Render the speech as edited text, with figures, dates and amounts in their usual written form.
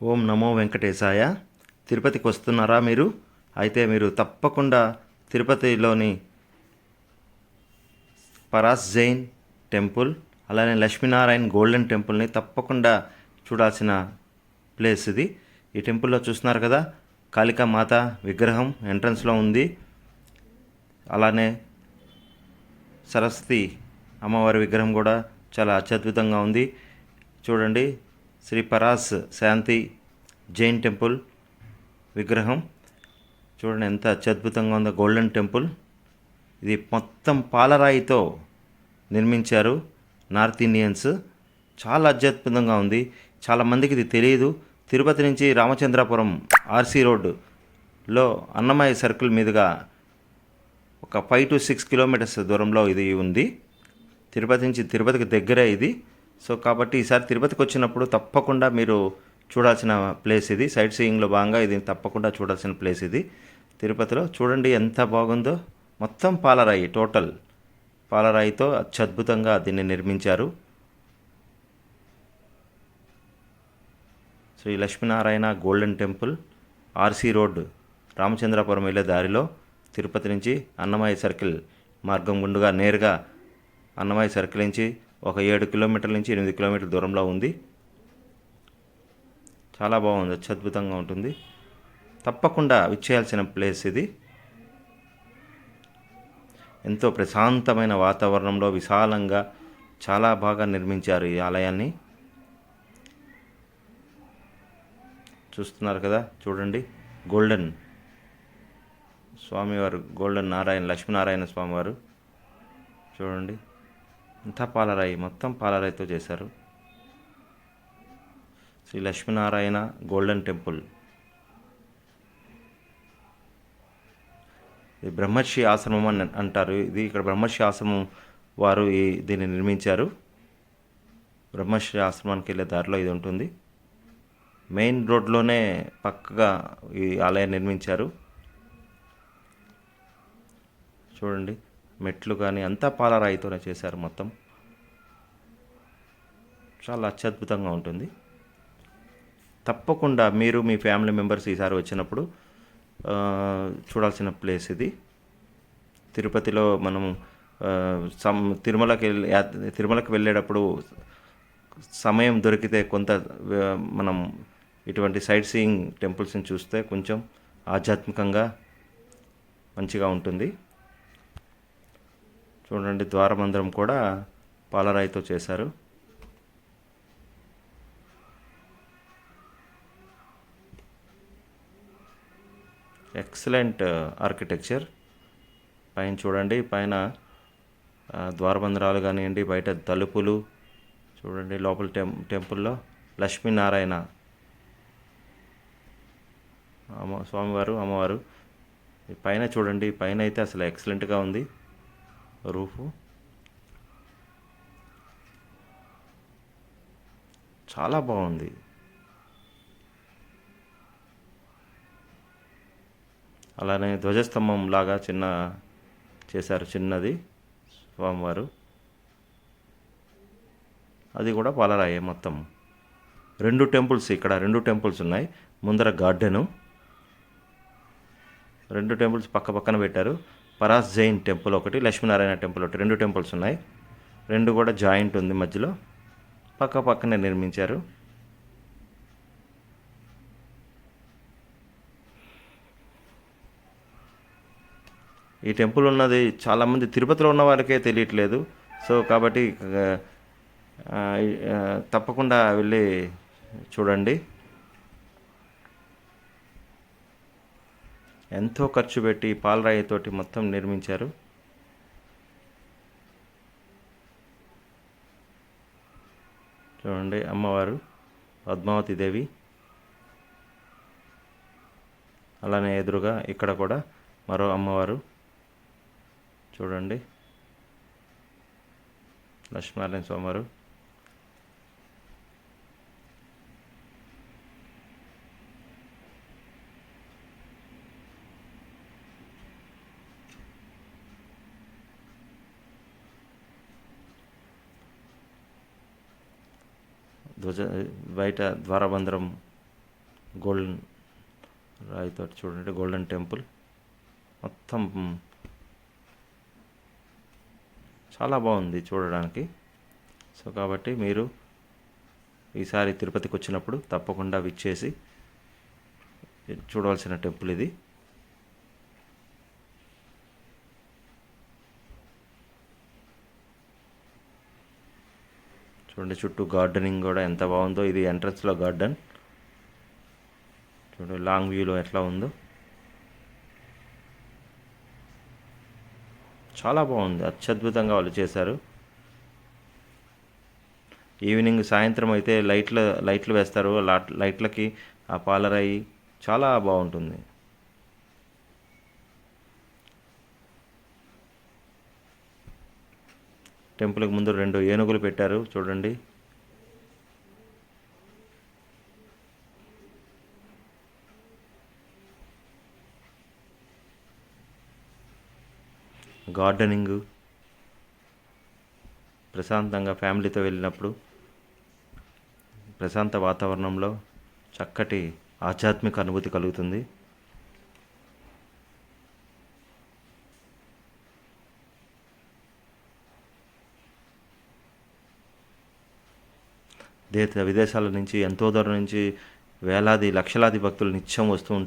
ఓం నమో వెంకటేశాయ. తిరుపతికి వస్తున్నారా మీరు? అయితే మీరు తప్పకుండా తిరుపతిలోని పరాస్ జైన్ టెంపుల్, అలానే లక్ష్మీనారాయణ గోల్డెన్ టెంపుల్ని తప్పకుండా చూడాల్సిన ప్లేస్ ఇది. ఈ టెంపుల్లో చూస్తున్నారు కదా, కాళికా మాత విగ్రహం ఎంట్రన్స్లో ఉంది. అలానే సరస్వతి అమ్మవారి విగ్రహం కూడా చాలా అత్యద్భుతంగా ఉంది. చూడండి, శ్రీ పరాస్ శాంతి జైన్ టెంపుల్ విగ్రహం చూడండి ఎంత అత్యద్భుతంగా ఉందో. గోల్డెన్ టెంపుల్ ఇది మొత్తం పాలరాయితో నిర్మించారు నార్త్ ఇండియన్స్. చాలా అత్యద్భుతంగా ఉంది. చాలామందికి ఇది తెలియదు. తిరుపతి నుంచి రామచంద్రాపురం ఆర్సీ రోడ్డులో అన్నమయ్య సర్కిల్ మీదుగా ఒక 5 to 6 కిలోమీటర్స్ దూరంలో ఇది ఉంది. తిరుపతి నుంచి తిరుపతికి దగ్గరే ఇది. సో కాబట్టి ఈసారి తిరుపతికి వచ్చినప్పుడు తప్పకుండా మీరు చూడాల్సిన ప్లేస్ ఇది. సైట్ సీయింగ్లో భాగంగా ఇది తప్పకుండా చూడాల్సిన ప్లేస్ ఇది. తిరుపతిలో చూడండి ఎంత బాగుందో. మొత్తం పాలరాయి, టోటల్ పాలరాయితో అత్యద్భుతంగా దీన్ని నిర్మించారు. Shri Lakshminarayana golden temple, RC road, Ramachandrapuram వెళ్ళే దారిలో తిరుపతి నుంచి అన్నమయ్య సర్కిల్ మార్గం గుండుగా నేరుగా అన్నమయ్య సర్కిల్ నుంచి ఒక 7 కిలోమీటర్ల నుంచి 8 కిలోమీటర్ల దూరంలో ఉంది. చాలా బాగుంది, అత్యద్భుతంగా ఉంటుంది. తప్పకుండా విచ్చేయాల్సిన ప్లేస్ ఇది. ఎంతో ప్రశాంతమైన వాతావరణంలో విశాలంగా చాలా బాగా నిర్మించారు ఈ ఆలయాన్ని. చూస్తున్నారు కదా, చూడండి గోల్డెన్ స్వామివారు, గోల్డెన్ నారాయణ లక్ష్మీనారాయణ స్వామివారు చూడండి. అంతా పాలరాయి, మొత్తం పాలరాయితో చేశారు. Shri Lakshminarayana golden temple. ఇది బ్రహ్మర్షి ఆశ్రమం అని అంటారు. ఇది ఇక్కడ బ్రహ్మర్షి ఆశ్రమం వారు దీన్ని నిర్మించారు. బ్రహ్మర్షి ఆశ్రమానికి వెళ్ళే దారిలో ఇది ఉంటుంది. మెయిన్ రోడ్లోనే పక్కగా ఈ ఆలయం నిర్మించారు. చూడండి, మెట్లు కానీ అంతా పాలరాయితోనే చేశారు మొత్తం. చాలా అత్యద్భుతంగా ఉంటుంది. తప్పకుండా మీరు మీ ఫ్యామిలీ మెంబర్స్ ఈసారి వచ్చినప్పుడు చూడాల్సిన ప్లేస్ ఇది. తిరుపతిలో మనం తిరుమలకి వెళ్ళేటప్పుడు సమయం దొరికితే కొంత మనం ఇటువంటి సైట్ సీయింగ్ టెంపుల్స్ని చూస్తే కొంచెం ఆధ్యాత్మికంగా మంచిగా ఉంటుంది. చూడండి, ద్వారమందిరం కూడా పాలరాయితో చేశారు. Excellent architecture. పైన చూడండి, పైన ద్వారబంధరాలు కానివ్వండి, బయట తలుపులు చూడండి. లోపల టెంపుల్లో లక్ష్మీనారాయణ స్వామివారు, అమ్మవారు. పైన చూడండి, పైన అయితే అసలు ఎక్సలెంట్గా ఉంది. రూఫు చాలా బాగుంది. అలానే ధ్వజస్తంభం లాగా చేశారు చిన్నది స్వామివారు. అది కూడా పాలరాయే మొత్తం. 2 టెంపుల్స్, ఇక్కడ 2 టెంపుల్స్ ఉన్నాయి. ముందర గార్డెను, 2 టెంపుల్స్ పక్క పక్కన పెట్టారు. పరాస్ జైన్ టెంపుల్ ఒకటి, లక్ష్మీనారాయణ టెంపుల్ ఒకటి, 2 టెంపుల్స్ ఉన్నాయి. 2 కూడా జాయింట్ ఉంది మధ్యలో, పక్క పక్కనే నిర్మించారు. ఈ టెంపుల్ ఉన్నది చాలామంది తిరుపతిలో ఉన్న వారికే తెలియట్లేదు. సో కాబట్టి తప్పకుండా వెళ్ళి చూడండి. ఎంతో ఖర్చు పెట్టి పాలరాయితోటి మొత్తం నిర్మించారు. చూడండి, అమ్మవారు పద్మావతి దేవి. అలానే ఎదురుగా ఇక్కడ కూడా మరో అమ్మవారు చూడండి, లక్ష్మీనారాయణ స్వామివారు. బయట ద్వారబంధరం గోల్డెన్ రాయితో చూడండి, గోల్డెన్ టెంపుల్ మొత్తం చాలా బాగుంది చూడడానికి. సో కాబట్టి మీరు ఈసారి తిరుపతికి వచ్చినప్పుడు తప్పకుండా విచ్చేసి చూడవలసిన టెంపుల్ ఇది. చూడండి చుట్టూ గార్డెనింగ్ కూడా ఎంత బాగుందో. ఇది ఎంట్రన్స్లో గార్డెన్. చూడండి లాంగ్ వ్యూలో ఎట్లా ఉందో, చాలా బాగుంది, అత్యద్భుతంగా వాళ్ళు చేశారు. ఈవినింగ్ సాయంత్రం అయితే లైట్లు వేస్తారు. లైట్లకి ఆ పాలరాయి చాలా బాగుంటుంది. టెంపుల్కి ముందు 2 ఏనుగులు పెట్టారు చూడండి. గార్డెనింగ్ ప్రశాంతంగా ఫ్యామిలీతో వెళ్ళినప్పుడు ప్రశాంత వాతావరణంలో చక్కటి ఆధ్యాత్మిక అనుభూతి కలుగుతుంది. విదేశాల నుంచి ఎంతో దూరం నుంచి వేలాది లక్షలాది భక్తులు నిత్యం వస్తూ ఉంటారు.